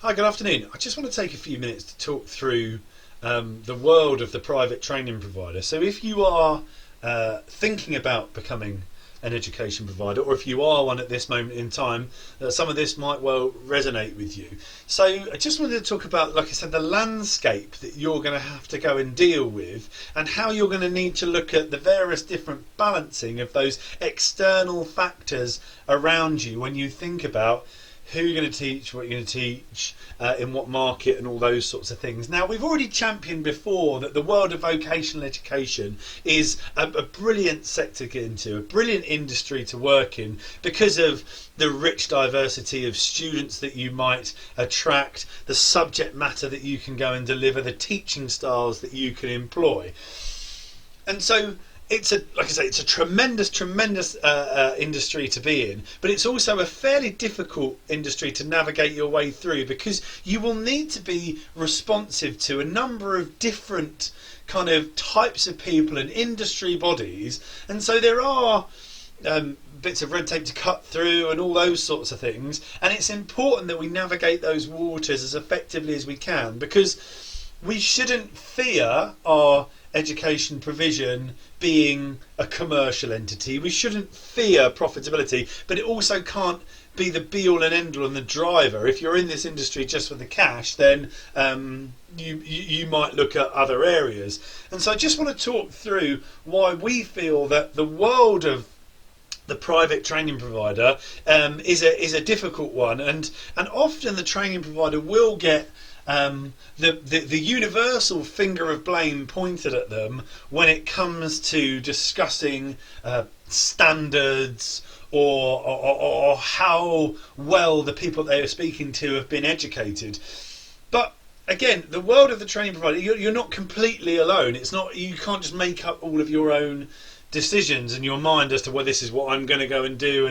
Hi, good afternoon. I just want to take a few minutes to talk through the world of the private training provider. So if you are thinking about becoming an education provider, or if you are one at this moment in time, some of this might well resonate with you. So I just wanted to talk about, like I said, the landscape that you're going to have to go and deal with, and how you're going to need to look at the various different balancing of those external factors around you when you think about who you're going to teach, what you're going to teach, in what market, and all those sorts of things. Now, we've already championed before that the world of vocational education is a brilliant sector to get into, a brilliant industry to work in, because of the rich diversity of students that you might attract, the subject matter that you can go and deliver, the teaching styles that you can employ. And so it's a tremendous industry to be in, but it's also a fairly difficult industry to navigate your way through, because you will need to be responsive to a number of different kind of types of people and industry bodies, and so there are bits of red tape to cut through and all those sorts of things, and it's important that we navigate those waters as effectively as we can, because we shouldn't fear our education provision being a commercial entity. We shouldn't fear profitability, but it also can't be the be all and end all and the driver. If you're in this industry just for the cash, then you might look at other areas. And so I just want to talk through why we feel that the world of the private training provider is a difficult one, and often the training provider will get the universal finger of blame pointed at them when it comes to discussing standards or how well the people they are speaking to have been educated. But again, the world of the training provider, you're not completely alone. It's not, you can't just make up all of your own decisions in your mind as to, well, this is what I'm going to go and do,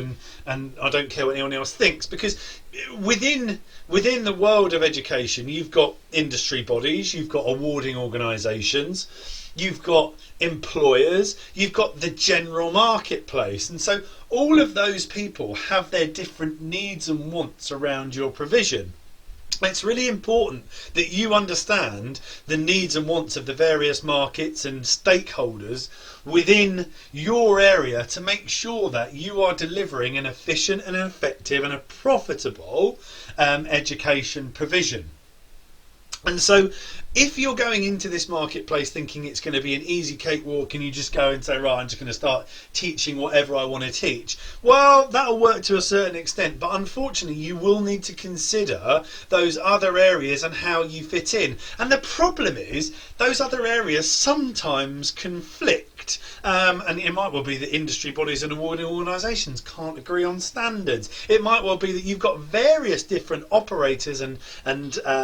and I don't care what anyone else thinks, because within the world of education you've got industry bodies, you've got awarding organisations, you've got employers, you've got the general marketplace, and so all of those people have their different needs and wants around your provision. It's really important that you understand the needs and wants of the various markets and stakeholders within your area to make sure that you are delivering an efficient and an effective and a profitable education provision. And so if you're going into this marketplace thinking it's going to be an easy cakewalk and you just go and say, right, I'm just going to start teaching whatever I want to teach, well, that'll work to a certain extent, but unfortunately you will need to consider those other areas and how you fit in. And the problem is those other areas sometimes conflict, and it might well be that industry bodies and awarding organisations can't agree on standards. It might well be that you've got various different operators and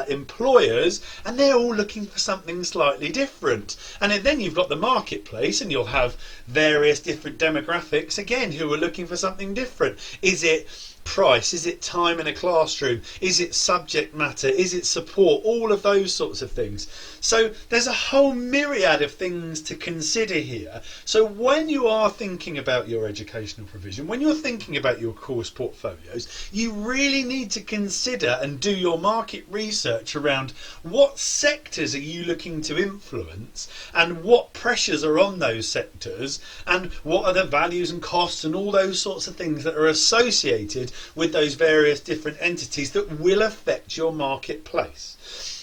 employers, and they're all looking for something slightly different. And then you've got the marketplace, and you'll have various different demographics again who are looking for something different. Is it price? Is it time in a classroom? Is it subject matter? Is it support? All of those sorts of things. So there's a whole myriad of things to consider here. So when you are thinking about your educational provision, when you're thinking about your course portfolios, you really need to consider and do your market research around what sectors are you looking to influence, and what pressures are on those sectors, and what are the values and costs and all those sorts of things that are associated with those various different entities that will affect your marketplace.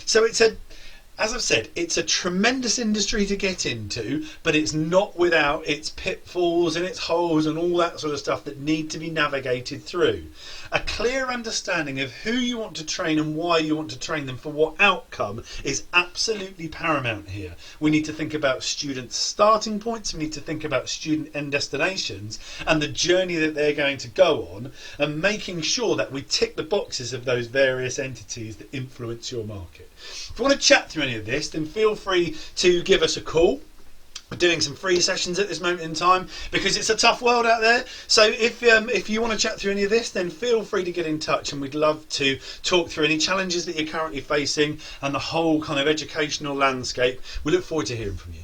So as I've said, it's a tremendous industry to get into, but it's not without its pitfalls and its holes and all that sort of stuff that need to be navigated through. A clear understanding of who you want to train and why you want to train them for what outcome is absolutely paramount here. We need to think about student starting points, we need to think about student end destinations and the journey that they're going to go on, and making sure that we tick the boxes of those various entities that influence your market. If you want to chat through any of this, then feel free to give us a call. We're doing some free sessions at this moment in time because it's a tough world out there. So if you want to chat through any of this, then feel free to get in touch, and we'd love to talk through any challenges that you're currently facing and the whole kind of educational landscape. We look forward to hearing from you.